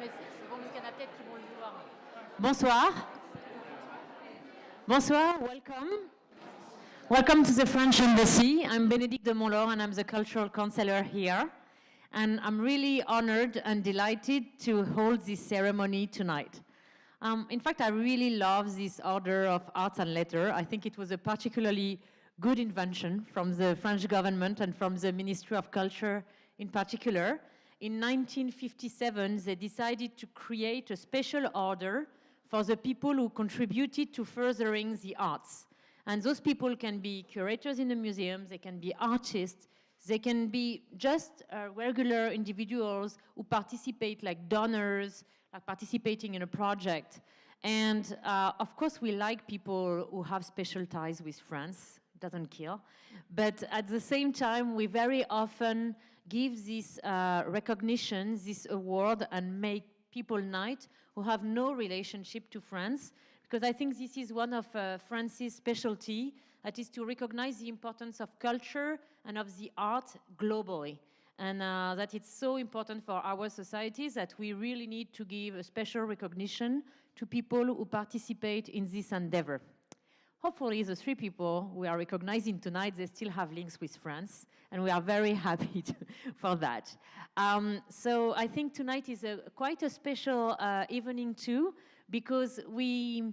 mais c'est bon parce qu'il y en a peut-être qui vont le vouloir. Bonsoir. Bonsoir, welcome. Welcome to the French Embassy. I'm Bénédicte de Montlaur and I'm the cultural counselor here. And I'm really honored and delighted to hold this ceremony tonight. In fact, I really love this Order of Arts and Letters. I think it was a particularly good invention from the French government and from the Ministry of Culture in particular. In 1957, they decided to create a special order for the people who contributed to furthering the arts. And those people can be curators in the museums, they can be artists, they can be just regular individuals who participate like donors, like participating in a project. And of course, we like people who have special ties with France. It doesn't kill. But at the same time, we very often give this recognition, this award, and make people night who have no relationship to France, because I think this is one of France's specialty, that is to recognize the importance of culture and of the art globally. And that it's so important for our societies that we really need to give a special recognition to people who participate in this endeavor. Hopefully, the three people we are recognizing tonight, they still have links with France, and we are very happy for that. So I think tonight is quite a special evening too, because we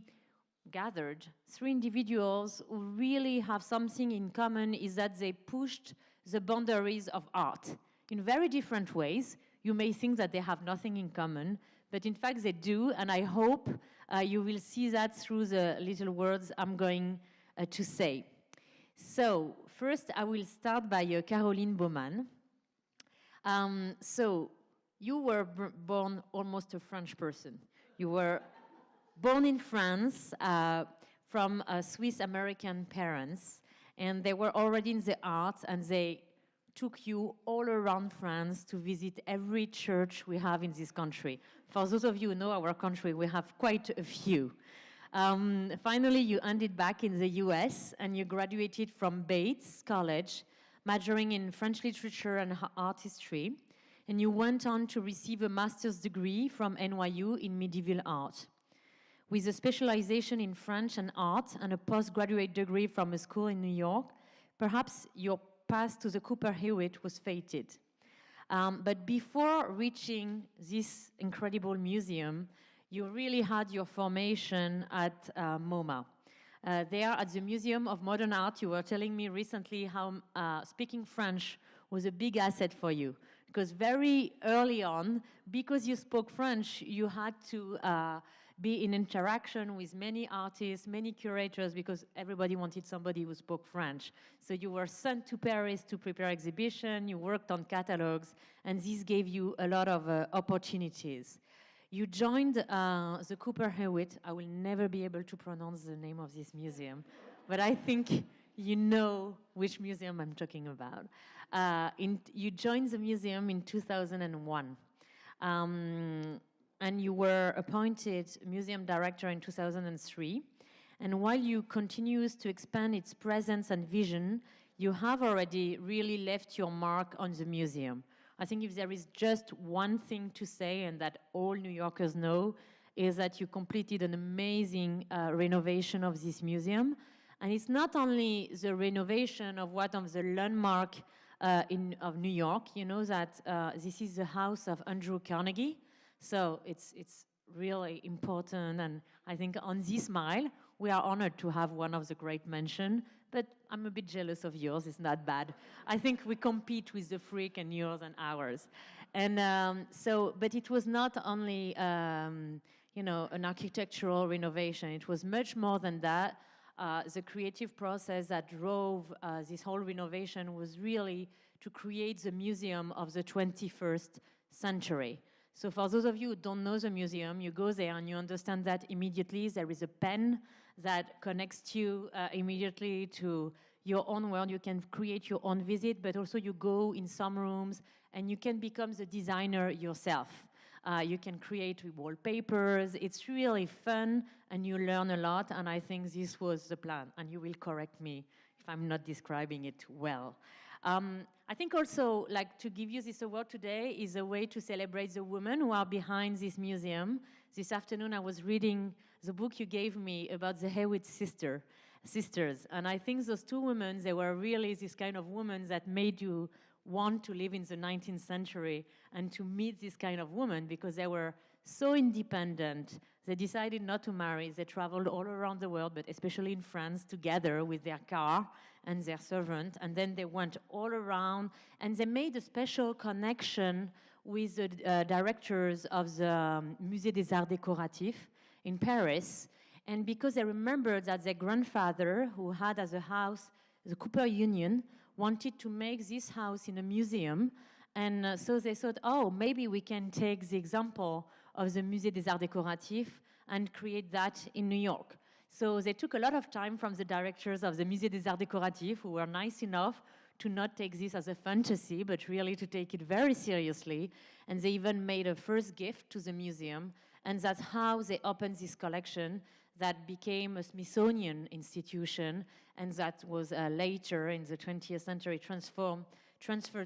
gathered three individuals who really have something in common, is that they pushed the boundaries of art in very different ways. You may think that they have nothing in common, but in fact they do, and I hope you will see that through the little words I'm going to say. So first I will start by Caroline Baumann. So you were born almost a French person. You were born in France from Swiss-American parents, and they were already in the arts, and they took you all around France to visit every church we have in this country. For those of you who know our country, we have quite a few. Finally, you ended back in the US, and you graduated from Bates College, majoring in French literature and art history, and you went on to receive a master's degree from NYU in medieval art. With a specialization in French and art and a postgraduate degree from a school in New York, perhaps your path to the Cooper Hewitt was fated. But before reaching this incredible museum, you really had your formation at MoMA. There at the Museum of Modern Art, you were telling me recently how speaking French was a big asset for you. Because very early on, because you spoke French, you had to be in interaction with many artists, many curators, because everybody wanted somebody who spoke French. So you were sent to Paris to prepare exhibition, you worked on catalogs, and this gave you a lot of opportunities. You joined the Cooper Hewitt. I will never be able to pronounce the name of this museum, but I think you know which museum I'm talking about. You joined the museum in 2001. And you were appointed museum director in 2003. And while you continues to expand its presence and vision, you have already really left your mark on the museum. I think if there is just one thing to say, and that all New Yorkers know, is that you completed an amazing renovation of this museum. And it's not only the renovation of one of the landmark of New York. You know that this is the house of Andrew Carnegie. So it's really important, and I think on this mile, we are honored to have one of the great mention, but I'm a bit jealous of yours, it's not bad. I think we compete with the Frick and yours and ours. And but it was not only, you know, an architectural renovation, it was much more than that. The creative process that drove this whole renovation was really to create the museum of the 21st century. So for those of you who don't know the museum, you go there and you understand that immediately. There is a pen that connects you immediately to your own world. You can create your own visit, but also you go in some rooms and you can become the designer yourself. You can create wallpapers. It's really fun and you learn a lot, and I think this was the plan, and you will correct me if I'm not describing it well. I think also, like, to give you this award today is a way to celebrate the women who are behind this museum. This afternoon I was reading the book you gave me about the Hewitt sisters, and I think those two women, they were really this kind of women that made you want to live in the 19th century and to meet this kind of woman, because they were so independent. They decided not to marry. They traveled all around the world, but especially in France, together with their car and their servant. And then they went all around, and they made a special connection with the directors of the Musée des Arts Décoratifs in Paris. And because they remembered that their grandfather, who had as a house the Cooper Union, wanted to make this house in a museum. And so they thought, oh, maybe we can take the example of the Musée des Arts Décoratifs and create that in New York. So they took a lot of time from the directors of the Musée des Arts Décoratifs, who were nice enough to not take this as a fantasy, but really to take it very seriously. And they even made a first gift to the museum. And that's how they opened this collection that became a Smithsonian institution, and that was later in the 20th century transferred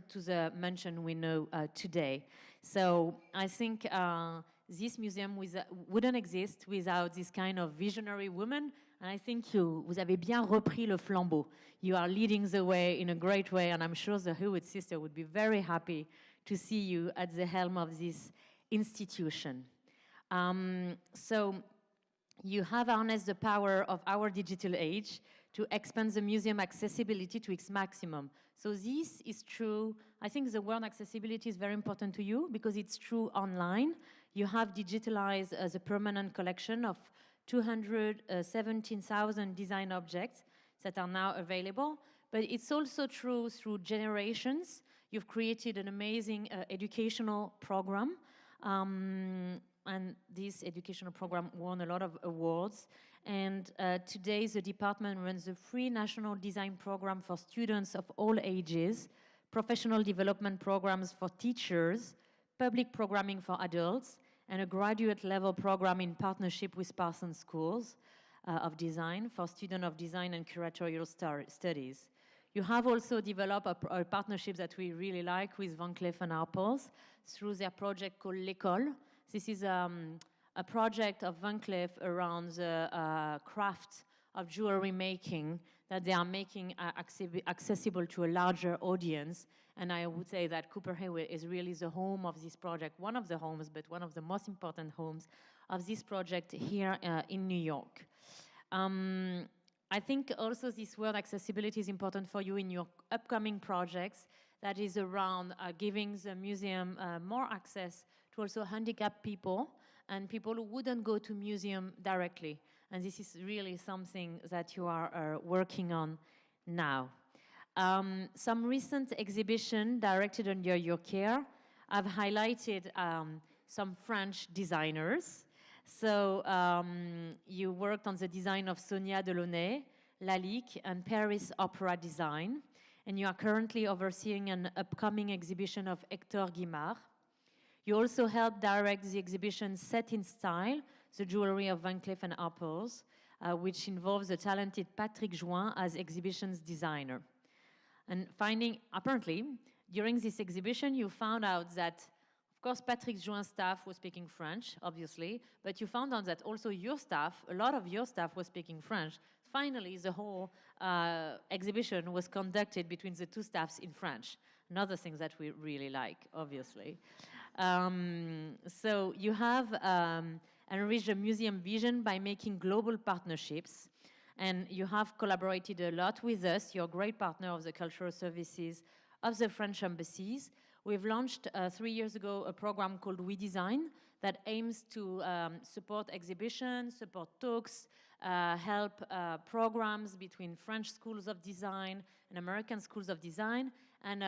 to the mansion we know today. So I think this museum wouldn't exist without this kind of visionary woman. And I think vous avez bien repris le flambeau. You are leading the way in a great way, and I'm sure the Hewitt sister would be very happy to see you at the helm of this institution. So you have harnessed the power of our digital age to expand the museum accessibility to its maximum. So this is true. I think the word accessibility is very important to you because it's true online. You have digitalized the permanent collection of 217,000 design objects that are now available. But it's also true through generations. You've created an amazing educational program. And this educational program won a lot of awards. And today the department runs a free national design program for students of all ages, professional development programs for teachers, public programming for adults, and a graduate level program in partnership with Parsons Schools of Design for students of design and curatorial studies. You have also developed a partnership that we really like with Van Cleef & Arpels through their project called L'École. This is a project of Van Cleef around the craft of jewelry making that they are making accessible to a larger audience. And I would say that Cooper Hewitt is really the home of this project, one of the homes, but one of the most important homes of this project here in New York. I think also this word accessibility is important for you in your upcoming projects. That is around giving the museum more access to also handicapped people and people who wouldn't go to museum directly. And this is really something that you are working on now. Some recent exhibition directed under your care have highlighted some French designers. So you worked on the design of Sonia Delaunay, Lalique, and Paris Opera Design. And you are currently overseeing an upcoming exhibition of Hector Guimard. You also helped direct the exhibition Set in Style, the jewelry of Van Cleef & Arpels, which involves the talented Patrick Join as exhibition's designer. And apparently, during this exhibition, you found out that, of course, Patrick Join's staff was speaking French, obviously, but you found out that also your staff, a lot of your staff was speaking French. Finally, the whole exhibition was conducted between the two staffs in French. Another thing that we really like, obviously. So you have enriched the museum vision by making global partnerships, and you have collaborated a lot with us, your great partner of the cultural services of the French embassies. We've launched 3 years ago a program called We Design that aims to support exhibitions, support talks, help programs between French schools of design and American schools of design. And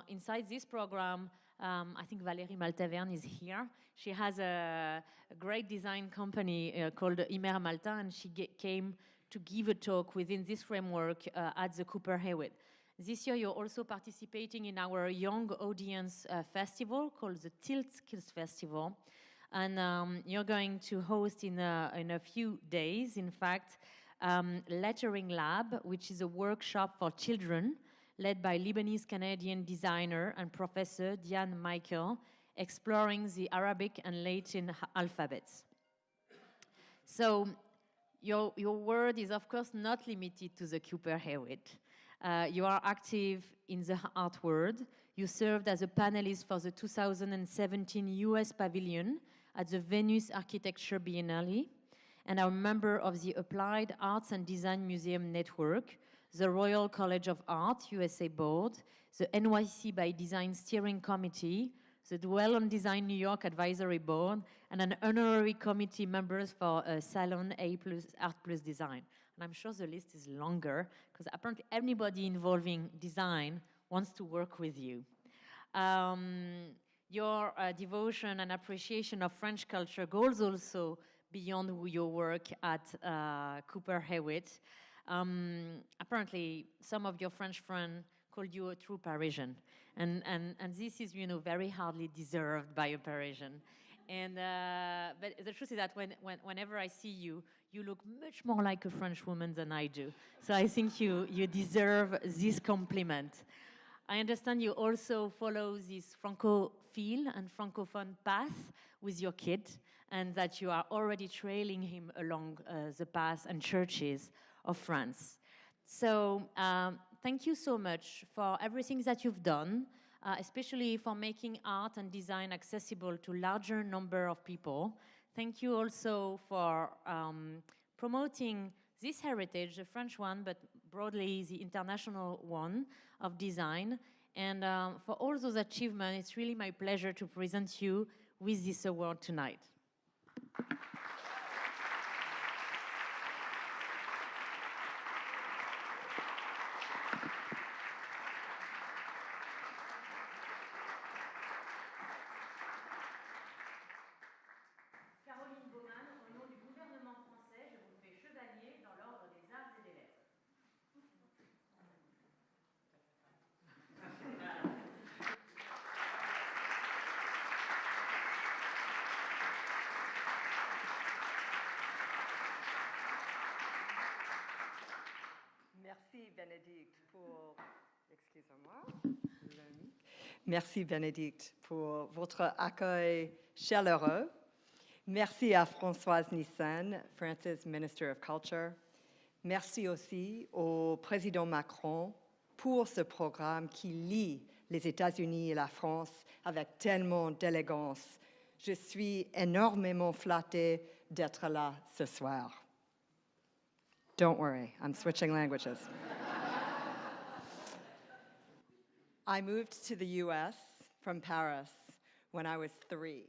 inside this program, I think Valérie Maltaverne is here. She has a great design company called Imer Malta, and she came to give a talk within this framework at the Cooper Hewitt. This year, you're also participating in our young audience festival called the Tilt Skills Festival. And you're going to host in a few days, in fact, Lettering Lab, which is a workshop for children led by Lebanese-Canadian designer and professor Diane Michael, exploring the Arabic and Latin alphabets. So your work is, of course, not limited to the Cooper Hewitt. You are active in the art world. You served as a panelist for the 2017 US Pavilion at the Venice Architecture Biennale, and are a member of the Applied Arts and Design Museum Network, the Royal College of Art USA Board, the NYC by Design Steering Committee, the Dwell on Design New York Advisory Board, and an honorary committee members for Salon A+ Art Plus Design. And I'm sure the list is longer, because apparently everybody involving design wants to work with you. Your devotion and appreciation of French culture goes also beyond your work at Cooper Hewitt. Apparently, some of your French friends called you a true Parisian. And this is, very hardly deserved by a Parisian. And but the truth is that whenever I see you, you look much more like a French woman than I do. So I think you deserve this compliment. I understand you also follow this Francophile and Francophone path with your kid, and that you are already trailing him along the paths and churches of France. So thank you so much for everything that you've done, especially for making art and design accessible to a larger number of people. Thank you also for promoting this heritage, the French one, but broadly the international one of design. And for all those achievements, it's really my pleasure to present you with this award tonight. Baumann, au nom du gouvernement français, je vous fais Chevalier dans l'Ordre des Arts et des Lettres. Merci Bénédicte pour... Excusez-moi. Merci Bénédicte pour votre accueil chaleureux. Merci à Françoise Nissen, France's Minister of Culture. Merci aussi au président Macron pour ce programme qui lie les États-Unis et la France avec tellement d'élégance. Je suis énormément flattée d'être là ce soir. Don't worry, I'm switching languages. I moved to the US from Paris when I was 3.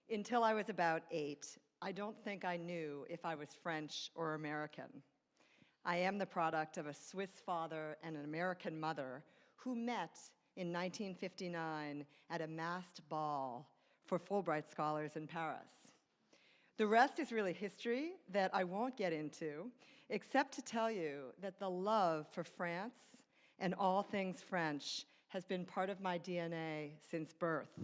Until I was about 8, I don't think I knew if I was French or American. I am the product of a Swiss father and an American mother who met in 1959 at a masked ball for Fulbright scholars in Paris. The rest is really history that I won't get into, except to tell you that the love for France and all things French has been part of my DNA since birth.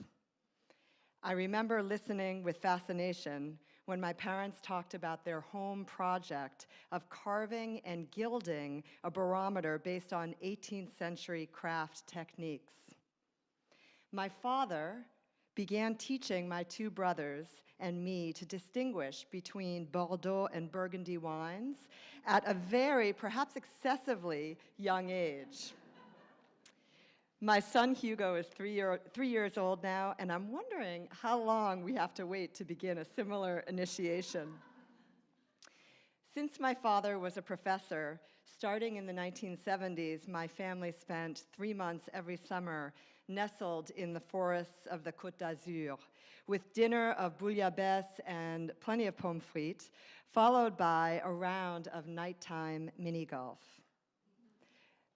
I remember listening with fascination when my parents talked about their home project of carving and gilding a barometer based on 18th century craft techniques. My father began teaching my two brothers and me to distinguish between Bordeaux and Burgundy wines at a very, perhaps excessively, young age. My son Hugo is 3 years old now, and I'm wondering how long we have to wait to begin a similar initiation. Since my father was a professor, starting in the 1970s, my family spent 3 months every summer nestled in the forests of the Côte d'Azur, with dinner of bouillabaisse and plenty of pommes frites, followed by a round of nighttime mini-golf.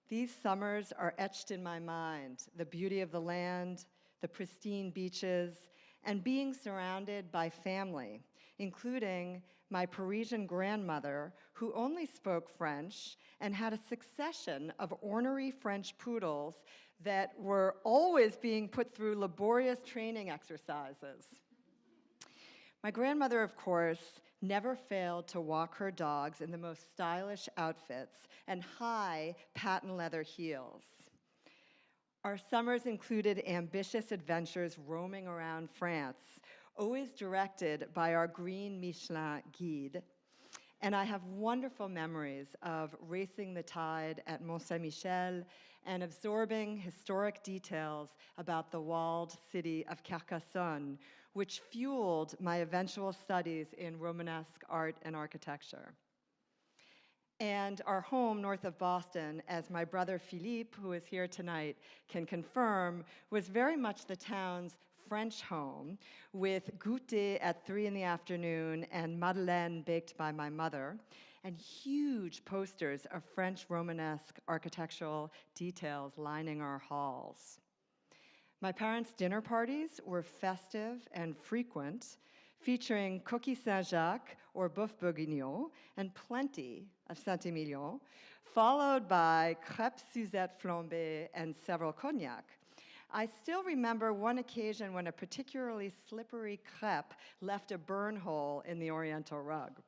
These summers are etched in my mind, the beauty of the land, the pristine beaches, and being surrounded by family, including my Parisian grandmother, who only spoke French and had a succession of ornery French poodles that were always being put through laborious training exercises. My grandmother, of course, never failed to walk her dogs in the most stylish outfits and high patent leather heels. Our summers included ambitious adventures roaming around France, always directed by our green Michelin guide. And I have wonderful memories of racing the tide at Mont-Saint-Michel and absorbing historic details about the walled city of Carcassonne, which fueled my eventual studies in Romanesque art and architecture. And our home north of Boston, as my brother Philippe, who is here tonight, can confirm, was very much the town's French home, with goûter at 3 in the afternoon and madeleine baked by my mother, and huge posters of French Romanesque architectural details lining our halls. My parents' dinner parties were festive and frequent, featuring coquille Saint-Jacques or boeuf bourguignon and plenty of Saint-Emilion, followed by crêpes Suzette flambée and several cognac. I still remember one occasion when a particularly slippery crêpe left a burn hole in the oriental rug.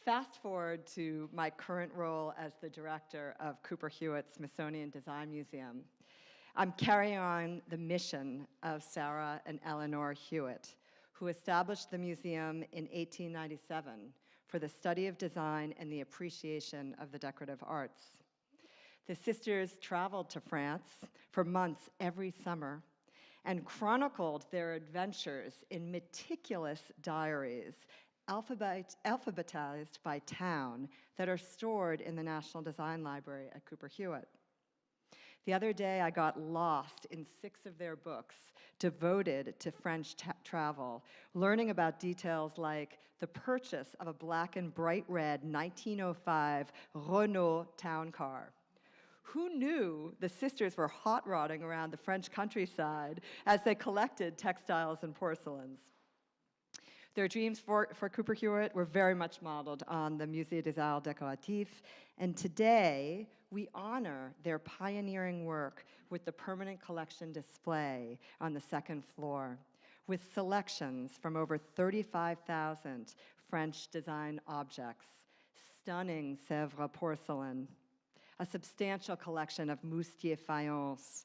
Fast forward to my current role as the director of Cooper Hewitt's Smithsonian Design Museum. I'm carrying on the mission of Sarah and Eleanor Hewitt, who established the museum in 1897 for the study of design and the appreciation of the decorative arts. The sisters traveled to France for months every summer and chronicled their adventures in meticulous diaries, alphabetized by town, that are stored in the National Design Library at Cooper Hewitt. The other day, I got lost in 6 of their books devoted to French travel, learning about details like the purchase of a black and bright red 1905 Renault town car. Who knew the sisters were hot rodding around the French countryside as they collected textiles and porcelains? Their dreams for Cooper Hewitt were very much modeled on the Musée des Arts Décoratifs, and today we honor their pioneering work with the permanent collection display on the 2nd floor, with selections from over 35,000 French design objects, stunning Sèvres porcelain, a substantial collection of Moustier faience,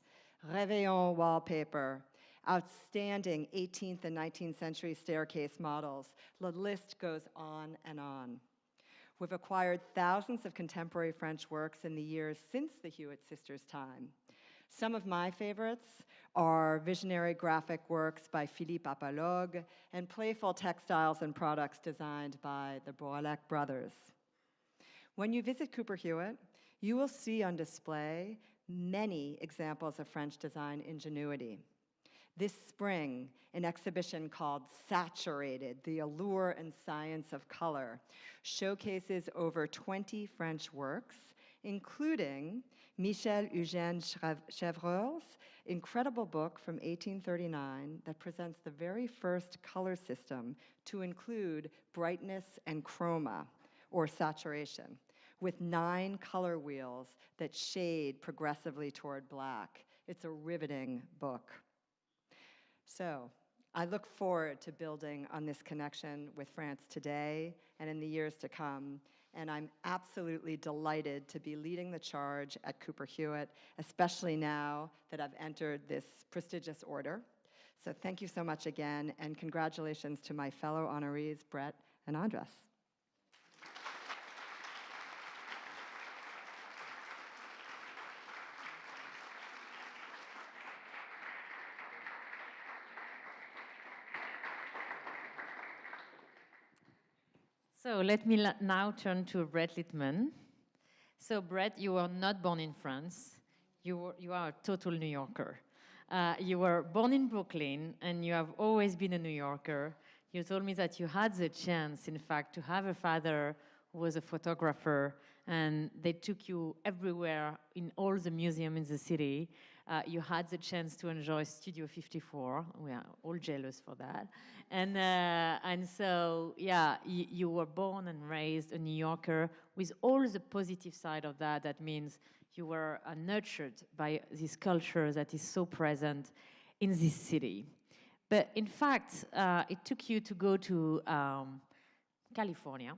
Réveillon wallpaper, outstanding 18th and 19th century staircase models. The list goes on and on. We've acquired thousands of contemporary French works in the years since the Hewitt sisters' time. Some of my favorites are visionary graphic works by Philippe Apalogue and playful textiles and products designed by the Borlec brothers. When you visit Cooper Hewitt, you will see on display many examples of French design ingenuity. This spring, an exhibition called Saturated, the Allure and Science of Color, showcases over 20 French works, including Michel-Eugène Chevreul's incredible book from 1839 that presents the very first color system to include brightness and chroma, or saturation, with 9 color wheels that shade progressively toward black. It's a riveting book. So, I look forward to building on this connection with France today and in the years to come, and I'm absolutely delighted to be leading the charge at Cooper Hewitt, especially now that I've entered this prestigious order. So thank you so much again, and congratulations to my fellow honorees, Brett and Andres. So let me now turn to Brett Littman. So Brett, you were not born in France. You are a total New Yorker. You were born in Brooklyn, and you have always been a New Yorker. You told me that you had the chance, in fact, to have a father who was a photographer, and they took you everywhere in all the museums in the city. You had the chance to enjoy Studio 54. We are all jealous for that. And so, yeah, you were born and raised a New Yorker with all the positive side of that. That means you were nurtured by this culture that is so present in this city. But in fact, it took you to go to California,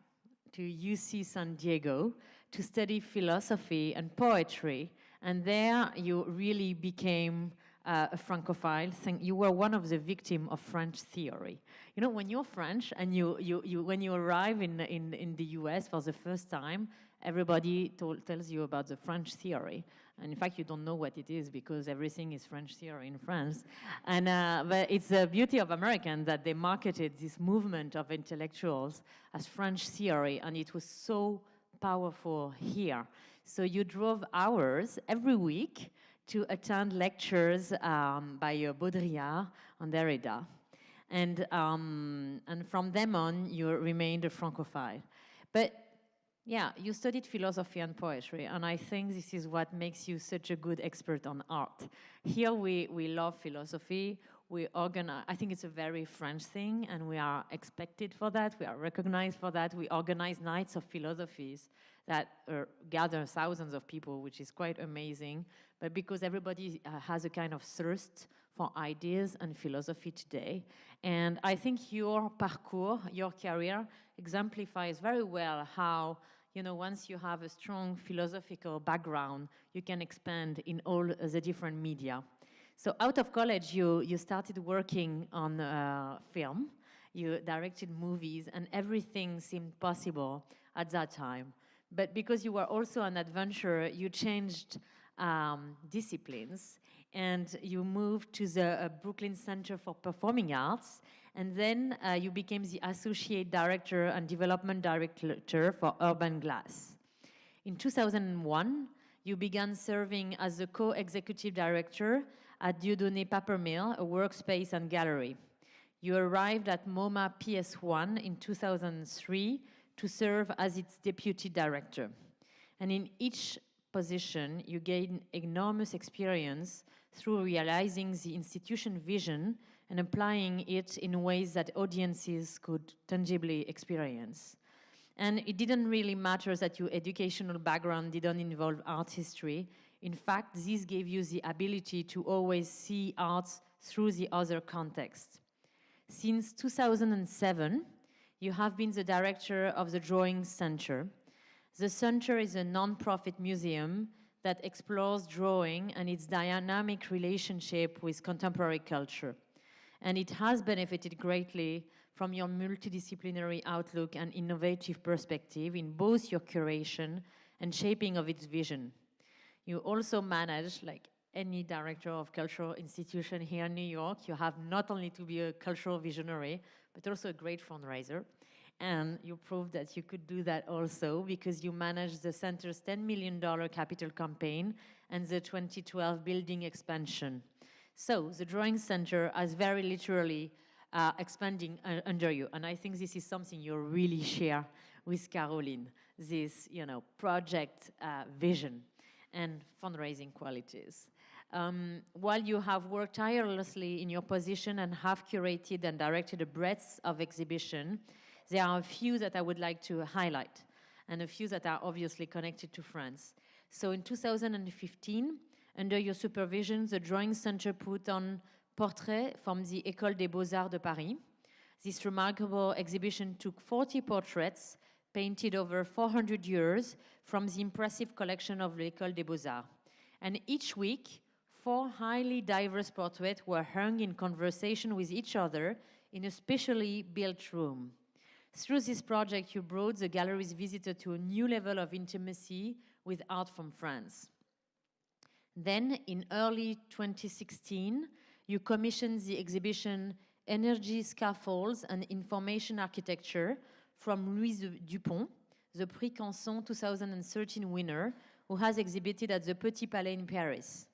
to UC San Diego, to study philosophy and poetry. And there you really became a Francophile. You were one of the victims of French theory. You know, when you're French and when you arrive in the US for the first time, everybody tells you about the French theory. And in fact, you don't know what it is because everything is French theory in France. And but it's the beauty of Americans that they marketed this movement of intellectuals as French theory, and it was so powerful here. So you drove hours every week to attend lectures by Baudrillard and Derrida. And from them on, you remained a Francophile. But yeah, you studied philosophy and poetry, and I think this is what makes you such a good expert on art. Here we love philosophy. We organize, I think it's a very French thing, and we are expected for that. We are recognized for that. We organize nights of philosophies that gather thousands of people, which is quite amazing. But because everybody has a kind of thirst for ideas and philosophy today. And I think your parcours, your career, exemplifies very well how, you know, once you have a strong philosophical background, you can expand in all the different media. So out of college, you started working on film, you directed movies, and everything seemed possible at that time. But because you were also an adventurer, you changed disciplines, and you moved to the Brooklyn Center for Performing Arts, and then you became the Associate Director and Development Director for Urban Glass. In 2001, you began serving as the co-executive director at Dieudonné Paper Mill, a workspace and gallery. You arrived at MoMA PS1 in 2003 to serve as its deputy director. And in each position, you gained enormous experience through realizing the institution vision and applying it in ways that audiences could tangibly experience. And it didn't really matter that your educational background didn't involve art history. In fact, this gave you the ability to always see art through the other context. Since 2007, you have been the director of the Drawing Center. The center is a non-profit museum that explores drawing and its dynamic relationship with contemporary culture. And it has benefited greatly from your multidisciplinary outlook and innovative perspective in both your curation and shaping of its vision. You also manage, like any director of cultural institution here in New York, you have not only to be a cultural visionary, but also a great fundraiser. And you proved that you could do that also because you managed the center's $10 million capital campaign and the 2012 building expansion. So the Drawing Center has very literally expanding under you. And I think this is something you really share with Caroline, this, you know, project vision and fundraising qualities. While you have worked tirelessly in your position and have curated and directed a breadth of exhibition, there are a few that I would like to highlight and a few that are obviously connected to France. So in 2015, under your supervision, the Drawing Center put on Portraits from the École des Beaux-Arts de Paris. This remarkable exhibition took 40 portraits painted over 400 years from the impressive collection of l'École des Beaux-Arts. And each week, 4 highly diverse portraits were hung in conversation with each other in a specially built room. Through this project, you brought the gallery's visitor to a new level of intimacy with art from France. Then, in early 2016, you commissioned the exhibition Energy Scaffolds and Information Architecture from Louise Dupont, the Prix Canson 2013 winner, who has exhibited at the Petit Palais in Paris.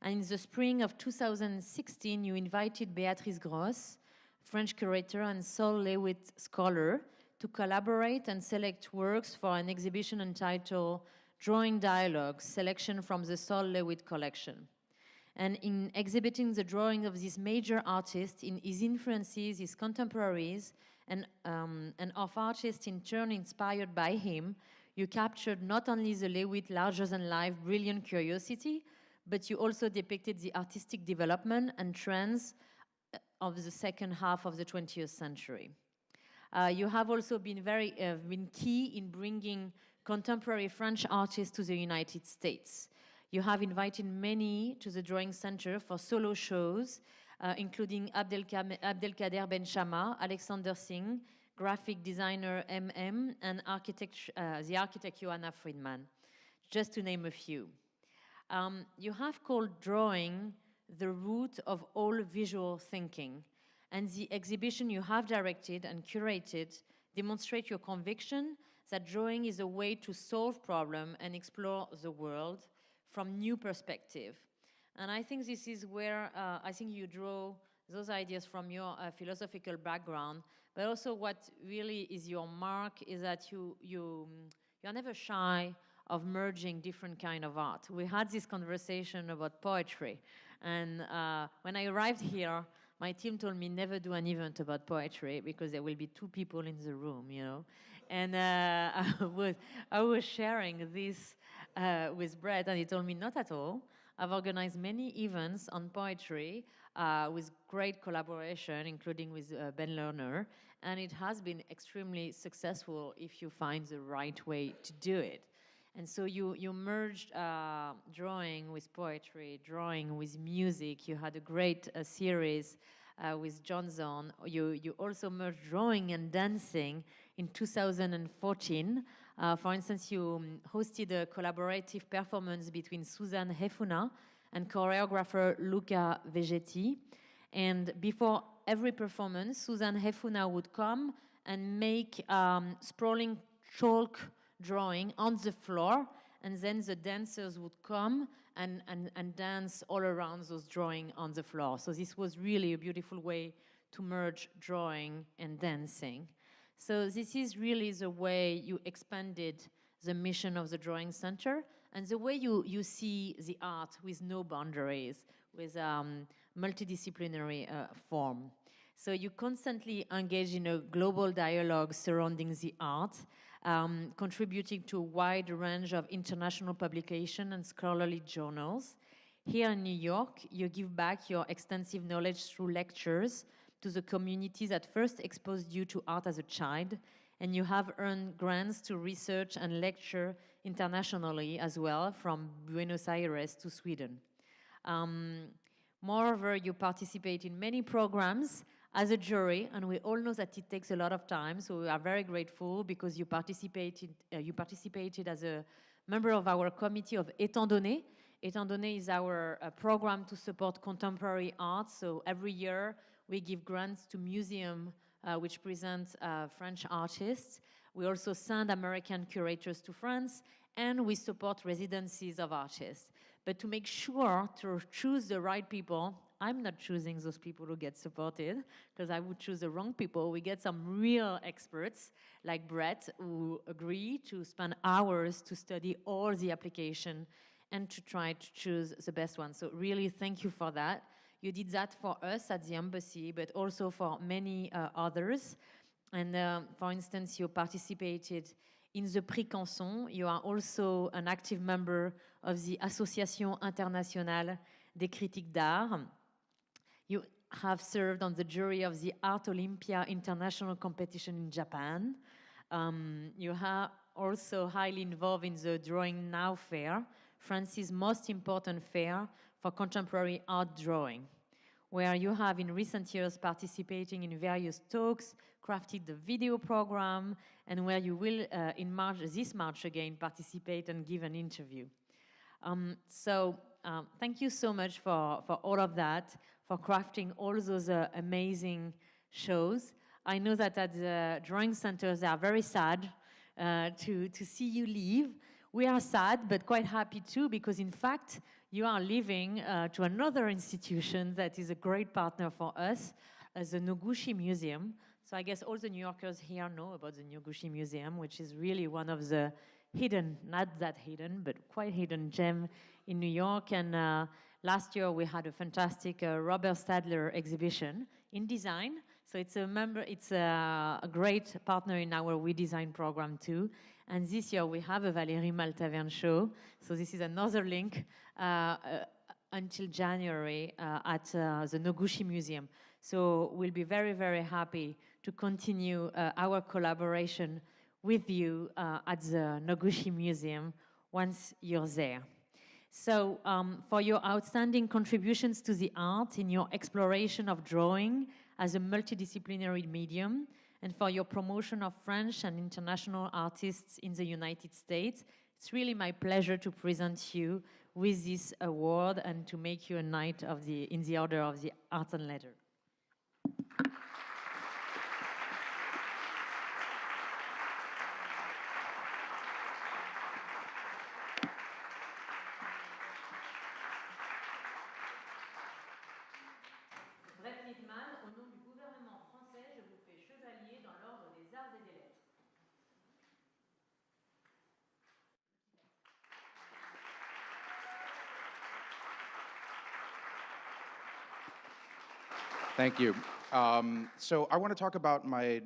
And in the spring of 2016, you invited Béatrice Gross, French curator and Sol Hewitt scholar, to collaborate and select works for an exhibition entitled Drawing Dialogues, Selection from the Sol Hewitt Collection. And in exhibiting the drawing of this major artist, in his influences, his contemporaries, and of artists in turn inspired by him, you captured not only the Hewitt larger-than-life brilliant curiosity, but you also depicted the artistic development and trends of the second half of the 20th century. You have also been been key in bringing contemporary French artists to the United States. You have invited many to the Drawing Center for solo shows, including Abdelkader Benchama, Alexander Singh, graphic designer MM, and the architect Johanna Friedman, just to name a few. You have called drawing the root of all visual thinking, and the exhibition you have directed and curated demonstrate your conviction that drawing is a way to solve problems and explore the world from new perspective. And I think this is where I think you draw those ideas from your philosophical background, but also what really is your mark is that you're never shy of merging different kind of art. We had this conversation about poetry, and when I arrived here, my team told me never do an event about poetry because there will be 2 people in the room, you know. And I was sharing this with Brett, and he told me not at all. I've organized many events on poetry with great collaboration, including with Ben Lerner, and it has been extremely successful if you find the right way to do it. And so you merged drawing with poetry, drawing with music. You had a great series with John Zorn. You also merged drawing and dancing in 2014. For instance, you hosted a collaborative performance between Suzanne Hefuna and choreographer Luca Vegetti. And before every performance, Suzanne Hefuna would come and make sprawling chalk drawing on the floor, and then the dancers would come and dance all around those drawing on the floor. So this was really a beautiful way to merge drawing and dancing. So this is really the way you expanded the mission of the Drawing Center and the way you see the art with no boundaries, with multidisciplinary form. So you constantly engage in a global dialogue surrounding the art, contributing to a wide range of international publication and scholarly journals. Here in New York, you give back your extensive knowledge through lectures to the community that first exposed you to art as a child, and you have earned grants to research and lecture internationally as well, from Buenos Aires to Sweden. Moreover, you participate in many programs as a jury, and we all know that it takes a lot of time, so we are very grateful because you participated as a member of our committee of Étant Donné. Étant Donné is our program to support contemporary art, so every year we give grants to museums which present French artists. We also send American curators to France, and we support residencies of artists. But to make sure to choose the right people, I'm not choosing those people who get supported, because I would choose the wrong people. We get some real experts, like Brett, who agree to spend hours to study all the application and to try to choose the best one. So really, thank you for that. You did that for us at the embassy, but also for many others. And for instance, you participated in the Prix Canson. You are also an active member of the Association Internationale des Critiques d'Art. You have served on the jury of the Art Olympia International Competition in Japan. You are also highly involved in the Drawing Now Fair, France's most important fair for contemporary art drawing, where you have in recent years participating in various talks, crafted the video program, and where you will this March again participate and give an interview. Thank you so much for all of that, for crafting all those amazing shows. I know that at the drawing centers they are very sad to see you leave. We are sad, but quite happy too, because in fact, you are leaving to another institution that is a great partner for us, the Noguchi Museum. So I guess all the New Yorkers here know about the Noguchi Museum, which is really one of the hidden, not that hidden, but quite hidden gem in New York. And last year we had a fantastic Robert Stadler exhibition in design. So it's a great partner in our We Design program too. And this year we have a Valérie Maltaverne show. So this is another link until January at the Noguchi Museum. So we'll be very, very happy to continue our collaboration with you at the Noguchi Museum once you're there. So for your outstanding contributions to the art in your exploration of drawing as a multidisciplinary medium, and for your promotion of French and international artists in the United States, it's really my pleasure to present you with this award and to make you a Knight in the Order of the Arts and Letters. Littman, au nom du gouvernement français, je vous fais chevalier dans l'ordre des arts et des lettres. Thank you. So I want to talk about my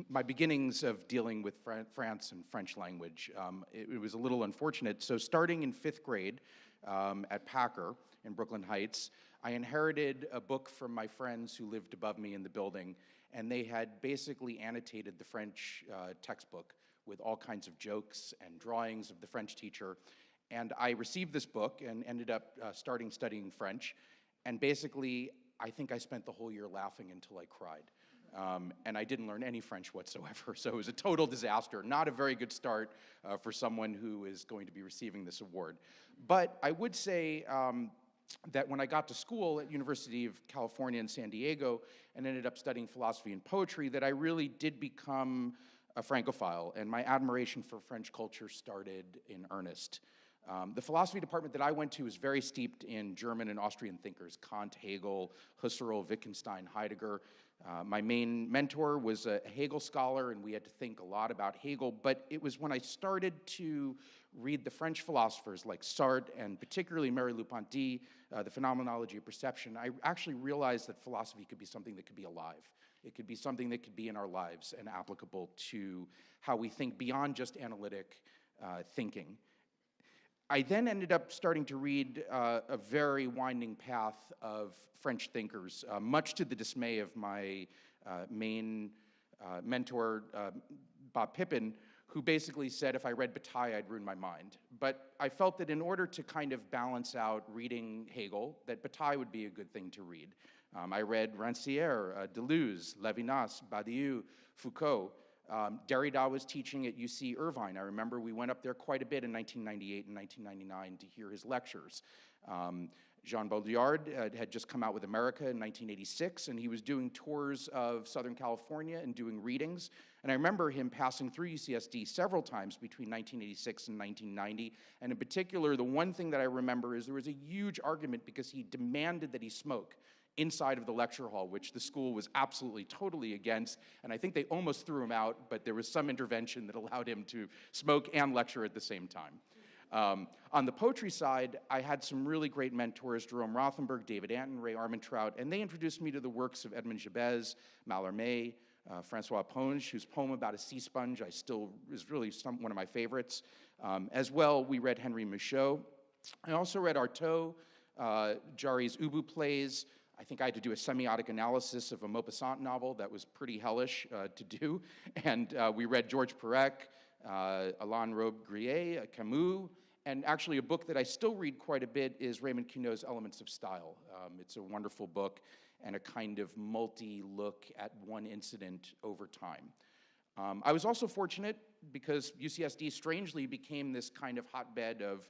my beginnings of dealing with France and French language. It was a little unfortunate. So starting in 5th grade at Packer in Brooklyn Heights, I inherited a book from my friends who lived above me in the building, and they had basically annotated the French textbook with all kinds of jokes and drawings of the French teacher. And I received this book and ended up studying French. And basically, I think I spent the whole year laughing until I cried. And I didn't learn any French whatsoever. So it was a total disaster. Not a very good start for someone who is going to be receiving this award. But I would say that when I got to school at University of California in San Diego and ended up studying philosophy and poetry, that I really did become a Francophile. And my admiration for French culture started in earnest. The philosophy department that I went to was very steeped in German and Austrian thinkers, Kant, Hegel, Husserl, Wittgenstein, Heidegger. My main mentor was a Hegel scholar, and we had to think a lot about Hegel, but it was when I started to read the French philosophers like Sartre, and particularly Merleau-Ponty, the phenomenology of perception, I actually realized that philosophy could be something that could be alive. It could be something that could be in our lives and applicable to how we think beyond just analytic thinking. I then ended up starting to read a very winding path of French thinkers, much to the dismay of my main mentor, Bob Pippin, who basically said if I read Bataille, I'd ruin my mind. But I felt that in order to kind of balance out reading Hegel, that Bataille would be a good thing to read. I read Rancière, Deleuze, Levinas, Badiou, Foucault. Derrida was teaching at UC Irvine. I remember we went up there quite a bit in 1998 and 1999 to hear his lectures. Jean Baudrillard had just come out with America in 1986, and he was doing tours of Southern California and doing readings. And I remember him passing through UCSD several times between 1986 and 1990. And in particular, the one thing that I remember is there was a huge argument because he demanded that he smoke inside of the lecture hall, which the school was absolutely, totally against. And I think they almost threw him out, but there was some intervention that allowed him to smoke and lecture at the same time. On the poetry side, I had some really great mentors, Jerome Rothenberg, David Anton, Ray Armentrout, and they introduced me to the works of Edmond Gebez, Mallarmé, Francois Ponge, whose poem about a sea sponge is really one of my favorites. As well, we read Henry Michaud. I also read Artaud, Jari's Ubu plays. I think I had to do a semiotic analysis of a Maupassant novel that was pretty hellish to do. And we read Georges Perec, Alain Robbe-Grillet, Camus, and actually a book that I still read quite a bit is Raymond Queneau's Elements of Style. It's a wonderful book and a kind of multi-look at one incident over time. I was also fortunate because UCSD strangely became this kind of hotbed of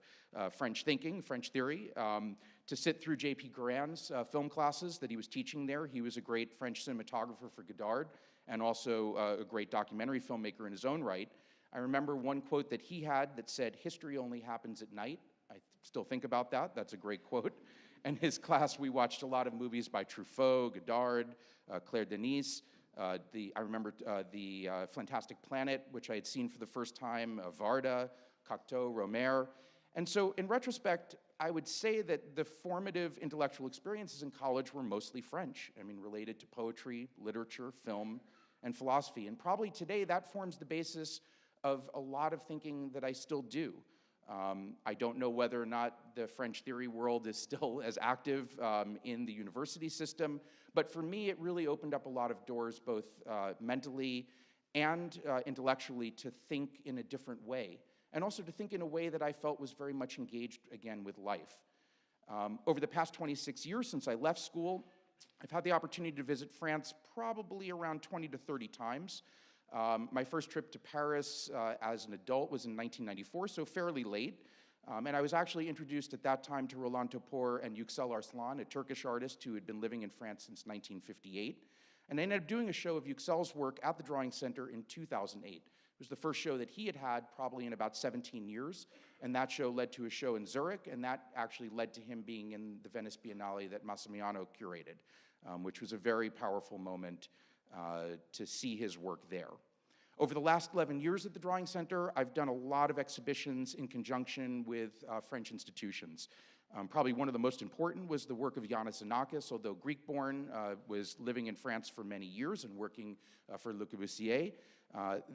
French thinking, French theory, to sit through J.P. Garan's film classes that he was teaching there. He was a great French cinematographer for Godard and also a great documentary filmmaker in his own right. I remember one quote that he had that said, "History only happens at night." I still think about that. That's a great quote. In his class, we watched a lot of movies by Truffaut, Godard, Claire Denis. I remember the Fantastic Planet, which I had seen for the first time, Varda, Cocteau, Romer. And so in retrospect, I would say that the formative intellectual experiences in college were mostly French. I mean, related to poetry, literature, film, and philosophy. And probably today that forms the basis of a lot of thinking that I still do. I don't know whether or not the French theory world is still as active in the university system, but for me, it really opened up a lot of doors, both mentally and intellectually, to think in a different way, and also to think in a way that I felt was very much engaged again with life. Over the past 26 years since I left school, I've had the opportunity to visit France probably around 20 to 30 times. My first trip to Paris as an adult was in 1994, so fairly late. And I was actually introduced at that time to Roland Topor and Yüksel Arslan, a Turkish artist who had been living in France since 1958. And I ended up doing a show of Yüksel's work at the Drawing Center in 2008. It was the first show that he had had probably in about 17 years, and that show led to a show in Zurich, and that actually led to him being in the Venice Biennale that Massimiliano curated, which was a very powerful moment to see his work there. Over the last 11 years at the Drawing Center, I've done a lot of exhibitions in conjunction with French institutions. Probably one of the most important was the work of Yannis Xenakis, although Greek-born, was living in France for many years and working for Le Corbusier.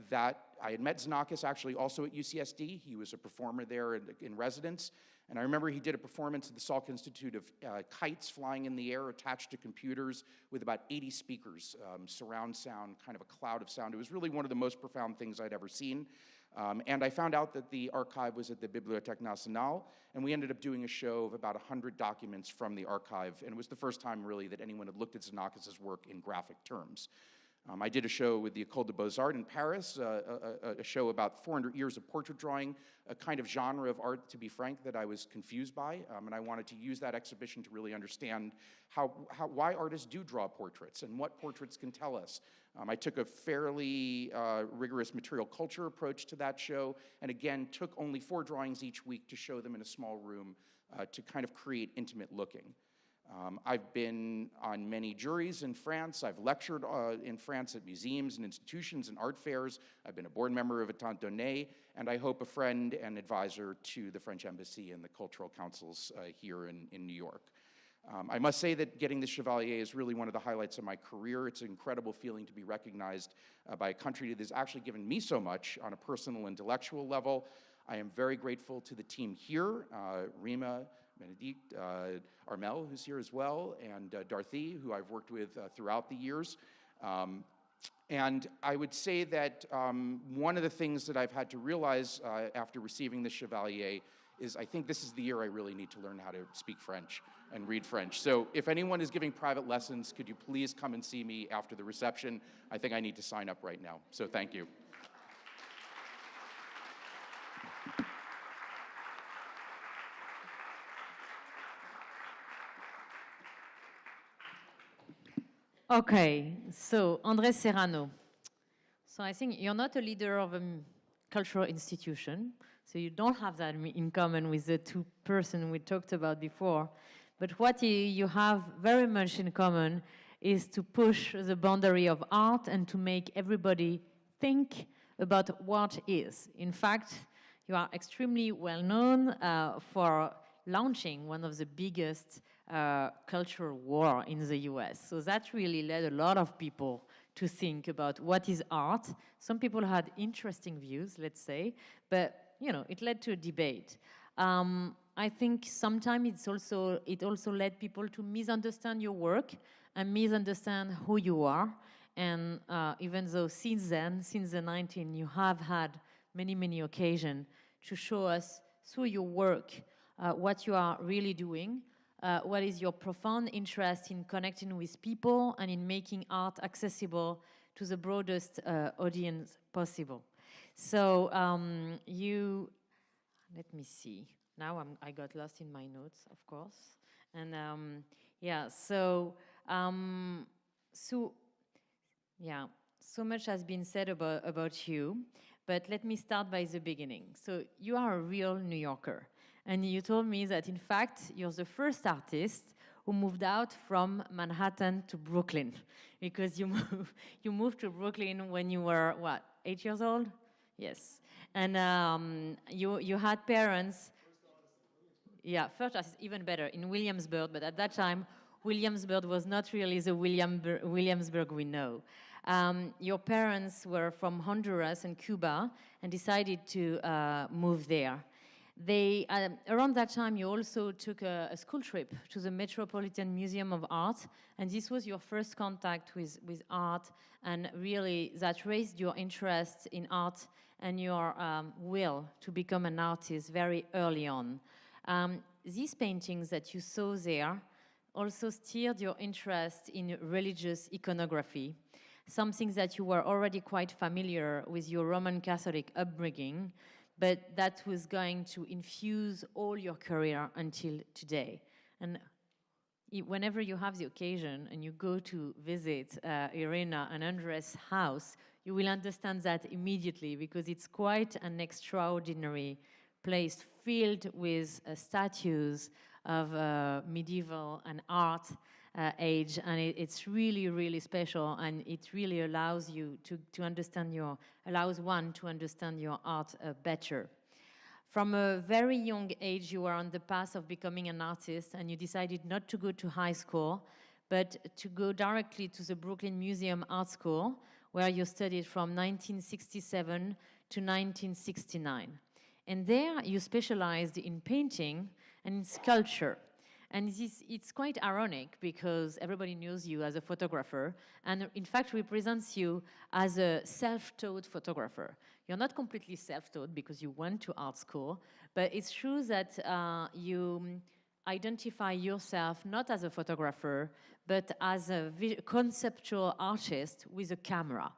That I had met Xenakis actually also at UCSD. He was a performer there in residence. And I remember he did a performance at the Salk Institute of kites flying in the air attached to computers with about 80 speakers, surround sound, kind of a cloud of sound. It was really one of the most profound things I'd ever seen. And I found out that the archive was at the Bibliothèque Nationale, and we ended up doing a show of about 100 documents from the archive, and it was the first time really that anyone had looked at Xenakis' work in graphic terms. I did a show with the École des Beaux-Arts in Paris, a show about 400 years of portrait drawing, a kind of genre of art, to be frank, that I was confused by, and I wanted to use that exhibition to really understand why artists do draw portraits and what portraits can tell us. I took a fairly rigorous material culture approach to that show, and again, took only 4 drawings each week to show them in a small room to kind of create intimate looking. I've been on many juries in France. I've lectured in France at museums and institutions and art fairs. I've been a board member of Étant Donné, and I hope a friend and advisor to the French Embassy and the cultural councils here in New York. I must say that getting the Chevalier is really one of the highlights of my career. It's an incredible feeling to be recognized by a country that has actually given me so much on a personal, intellectual level. I am very grateful to the team here, Rima, Bénédicte, Armel, who's here as well, and Darthi, who I've worked with throughout the years. And I would say that one of the things that I've had to realize after receiving the Chevalier is I think this is the year I really need to learn how to speak French and read French. So if anyone is giving private lessons, could you please come and see me after the reception? I think I need to sign up right now. So thank you. Okay, so André Serrano. So I think you're not a leader of a cultural institution, so you don't have that in common with the 2 persons we talked about before. But what you have very much in common is to push the boundary of art and to make everybody think about what is. In fact, you are extremely well known for launching one of the biggest cultural war in the US. So that really led a lot of people to think about what is art. Some people had interesting views, let's say, but it led to a debate. I think sometimes it also led people to misunderstand your work and misunderstand who you are. And even though since then, since the 19th, you have had many occasions to show us through your work what you are really doing, what is your profound interest in connecting with people and in making art accessible to the broadest audience possible. So let me see. Now I got lost in my notes, of course. And so much has been said about you, but let me start by the beginning. So you are a real New Yorker. And you told me that, in fact, you're the first artist who moved out from Manhattan to Brooklyn, because you moved to Brooklyn when you were, 8 years old? Yes. And you had parents. Yeah, first artist, even better, in Williamsburg, but at that time, Williamsburg was not really the Williamsburg we know. Your parents were from Honduras and Cuba and decided to move there. Around that time, you also took a school trip to the Metropolitan Museum of Art, and this was your first contact with art, and really that raised your interest in art and your will to become an artist very early on. These paintings that you saw there also stirred your interest in religious iconography, something that you were already quite familiar with your Roman Catholic upbringing, but that was going to infuse all your career until today. And whenever you have the occasion and you go to visit Irina and Andres' house, you will understand that immediately, because it's quite an extraordinary place filled with statues of medieval and art age, and it's really, really special, and it really allows you to understand allows one to understand your art better. From a very young age, you were on the path of becoming an artist, and you decided not to go to high school, but to go directly to the Brooklyn Museum Art School, where you studied from 1967 to 1969. And there you specialized in painting and in sculpture. And it's quite ironic, because everybody knows you as a photographer, and in fact represents you as a self-taught photographer. You're not completely self-taught because you went to art school, but it's true that you identify yourself not as a photographer, but as a conceptual artist with a camera.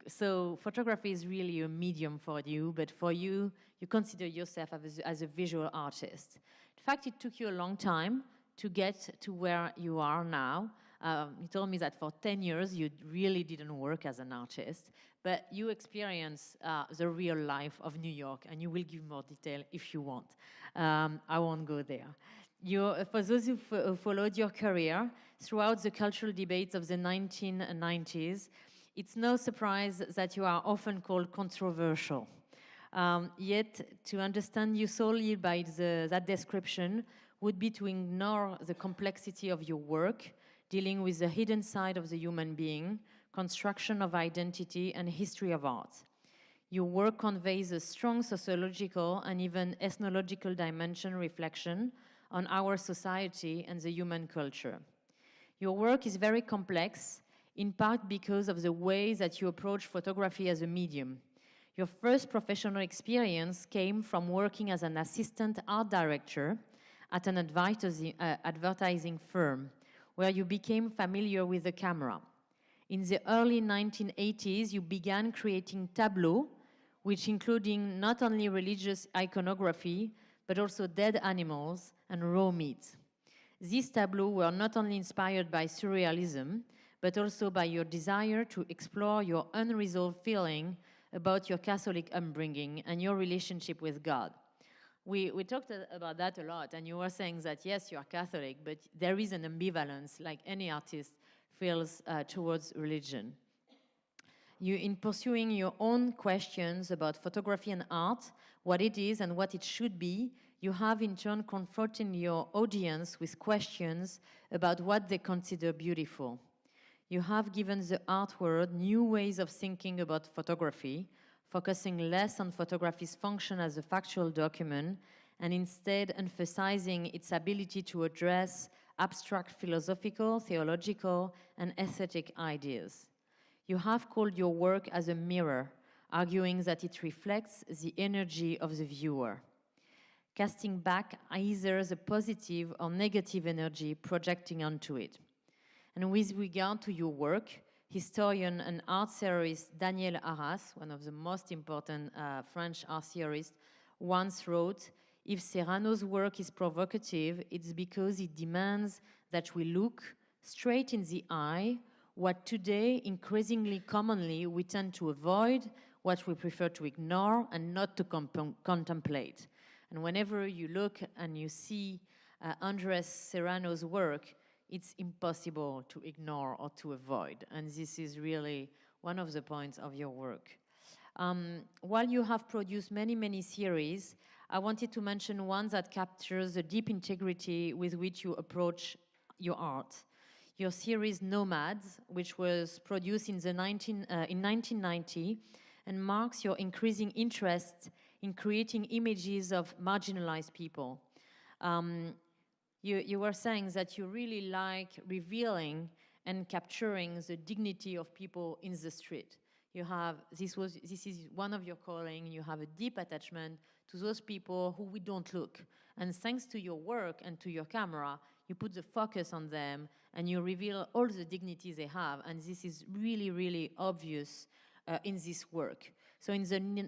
So photography is really a medium for you, but for you, you consider yourself as a visual artist. In fact, it took you a long time to get to where you are now. You told me that for 10 years you really didn't work as an artist, but you experienced the real life of New York, and you will give more detail if you want. I won't go there. For those who followed your career throughout the cultural debates of the 1990s, it's no surprise that you are often called controversial. Yet, to understand you solely by that description would be to ignore the complexity of your work, dealing with the hidden side of the human being, construction of identity, and history of art. Your work conveys a strong sociological and even ethnological dimension reflection on our society and the human culture. Your work is very complex, in part because of the way that you approach photography as a medium. Your first professional experience came from working as an assistant art director at an advertising firm, where you became familiar with the camera. In the early 1980s, you began creating tableaux, which including not only religious iconography, but also dead animals and raw meat. These tableaux were not only inspired by surrealism, but also by your desire to explore your unresolved feeling about your Catholic upbringing and your relationship with God. We talked about that a lot, and you were saying that, yes, you are Catholic, but there is an ambivalence, like any artist feels towards religion. In pursuing your own questions about photography and art, what it is and what it should be, you have in turn confronted your audience with questions about what they consider beautiful. You have given the art world new ways of thinking about photography, focusing less on photography's function as a factual document, and instead emphasizing its ability to address abstract philosophical, theological, and aesthetic ideas. You have called your work as a mirror, arguing that it reflects the energy of the viewer, casting back either the positive or negative energy projecting onto it. And with regard to your work, historian and art theorist Daniel Arras, one of the most important French art theorists, once wrote, "If Serrano's work is provocative, it's because it demands that we look straight in the eye what today, increasingly commonly, we tend to avoid, what we prefer to ignore and not to contemplate." And whenever you look and you see Andres Serrano's work, it's impossible to ignore or to avoid. And this is really one of the points of your work. While you have produced many, many series, I wanted to mention one that captures the deep integrity with which you approach your art. Your series Nomads, which was produced in 1990 and marks your increasing interest in creating images of marginalized people. You were saying that you really like revealing and capturing the dignity of people in the street. This is one of your calling. You have a deep attachment to those people who we don't look. And thanks to your work and to your camera, you put the focus on them and you reveal all the dignity they have. And this is really, really obvious in this work. So in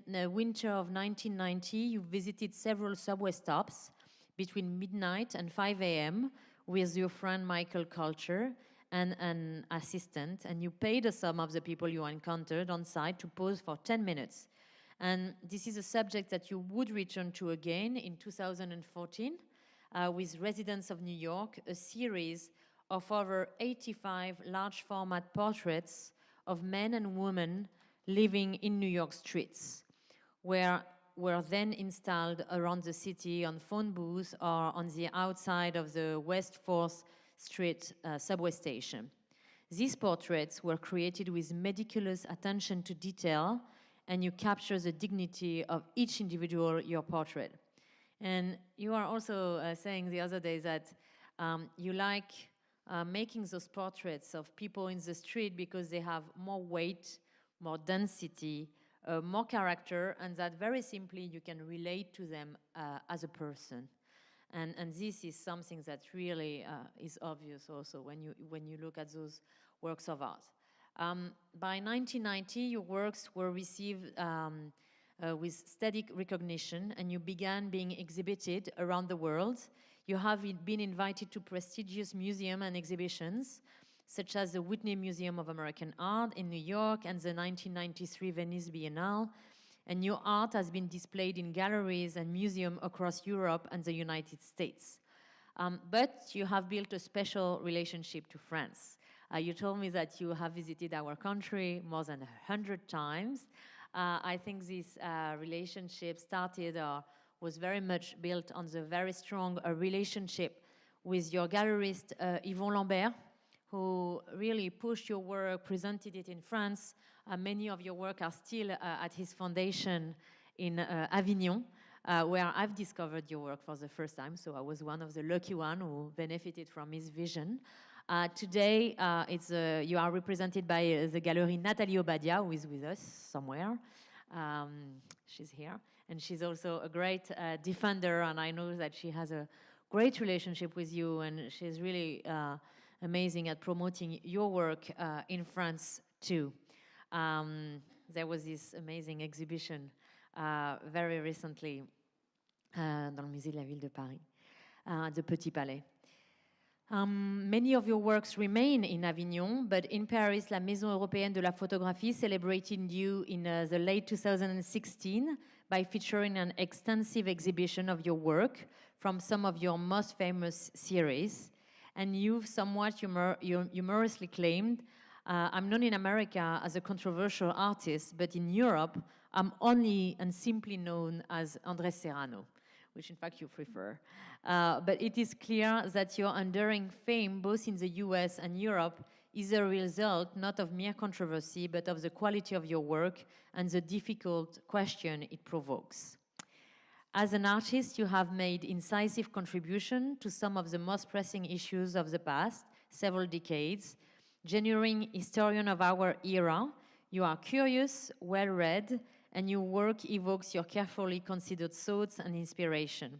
the winter of 1990, you visited several subway stops between midnight and 5 a.m. with your friend Michael Culture and an assistant, and you paid some of the people you encountered on site to pose for 10 minutes. And this is a subject that you would return to again in 2014 with Residents of New York, a series of over 85 large format portraits of men and women living in New York streets, where were then installed around the city on phone booths or on the outside of the West 4th Street subway station. These portraits were created with meticulous attention to detail, and you capture the dignity of each individual your portrait. And you are also saying the other day that you like making those portraits of people in the street because they have more weight, more density, more character, and that very simply you can relate to them as a person. And this is something that really is obvious also when you look at those works of art. By 1990, your works were received with steady recognition, and you began being exhibited around the world. You have been invited to prestigious museums and exhibitions, such as the Whitney Museum of American Art in New York and the 1993 Venice Biennale. And your art has been displayed in galleries and museums across Europe and the United States. But you have built a special relationship to France. You told me that you have visited our country more than 100 times. I think this relationship was very much built on the very strong relationship with your gallerist, Yvon Lambert, who really pushed your work, presented it in France. Many of your work are still at his foundation in Avignon, where I've discovered your work for the first time. So I was one of the lucky ones who benefited from his vision. Today, you are represented by the gallery Nathalie Obadia, who is with us somewhere. She's here. And she's also a great defender, and I know that she has a great relationship with you, and she's really amazing at promoting your work in France too. There was this amazing exhibition very recently dans le musée de la ville de Paris, the Petit Palais. Many of your works remain in Avignon, but in Paris, la Maison Européenne de la Photographie celebrated you in the late 2016 by featuring an extensive exhibition of your work from some of your most famous series. And you've somewhat humorously claimed, I'm known in America as a controversial artist, but in Europe, I'm only and simply known as André Serrano, which in fact you prefer. But it is clear that your enduring fame, both in the US and Europe, is a result not of mere controversy, but of the quality of your work and the difficult question it provokes. As an artist, you have made incisive contribution to some of the most pressing issues of the past several decades. Genuine historian of our era, you are curious, well-read, and your work evokes your carefully considered thoughts and inspiration.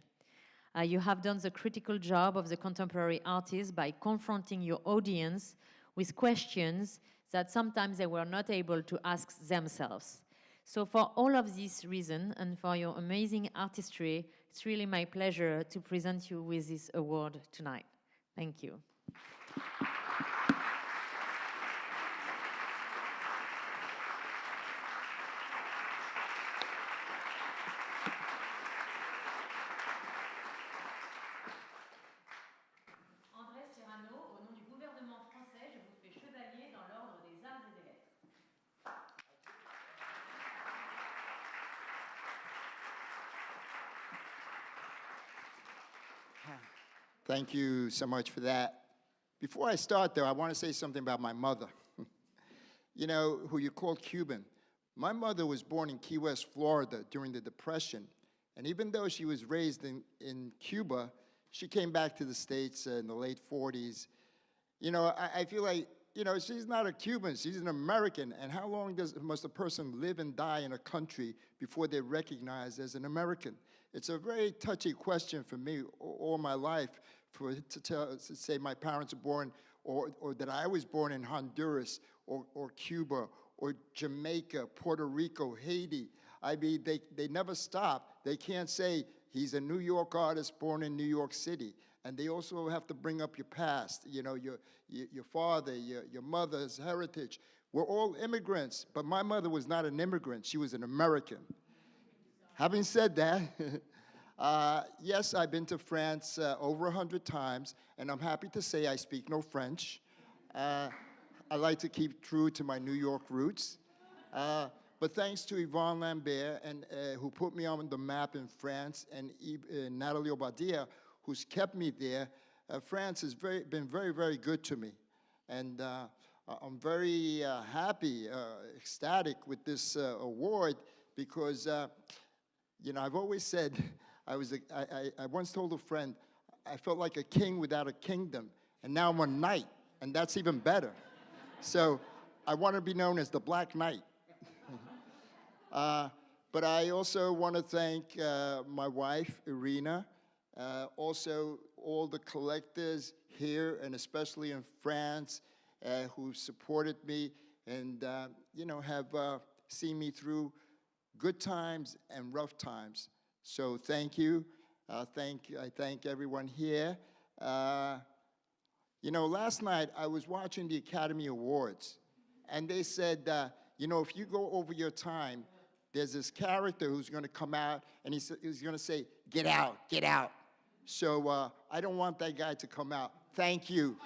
You have done the critical job of the contemporary artist by confronting your audience with questions that sometimes they were not able to ask themselves. So for all of these reasons and for your amazing artistry, it's really my pleasure to present you with this award tonight. Thank you. André Serrano, au nom du gouvernement français, je vous fais chevalier dans l'ordre des arts et des lettres. Thank you so much for that. Before I start, though, I want to say something about my mother. You know, who you call Cuban. My mother was born in Key West, Florida during the Depression. And even though she was raised in Cuba, she came back to the States in the late 40s. You know, I feel like, you know, she's not a Cuban, she's an American. And how long must a person live and die in a country before they're recognized as an American? It's a very touchy question for me all my life to say my parents were born, or that I was born in Honduras or Cuba or Jamaica, Puerto Rico, Haiti. I mean, they never stop. They can't say he's a New York artist born in New York City. And they also have to bring up your past, you know, your father, your mother's heritage. We're all immigrants, but my mother was not an immigrant. She was an American. Having said that, yes, I've been to France over 100 times, and I'm happy to say I speak no French. I like to keep true to my New York roots. But thanks to Yvonne Lambert, and who put me on the map in France, and Nathalie Obadia, who's kept me there, France has been very, very good to me. And I'm very happy, ecstatic with this award, because you know, I've always said, I once told a friend, I felt like a king without a kingdom, and now I'm a knight, and that's even better. So I want to be known as the Black Knight. But I also want to thank my wife, Irina, also all the collectors here, and especially in France, who supported me and, you know, have seen me through good times and rough times. So thank you. I thank everyone here. You know, last night I was watching the Academy Awards, and they said, you know, if you go over your time, there's this character who's going to come out, and he's going to say, "Get out, get out." So I don't want that guy to come out. Thank you.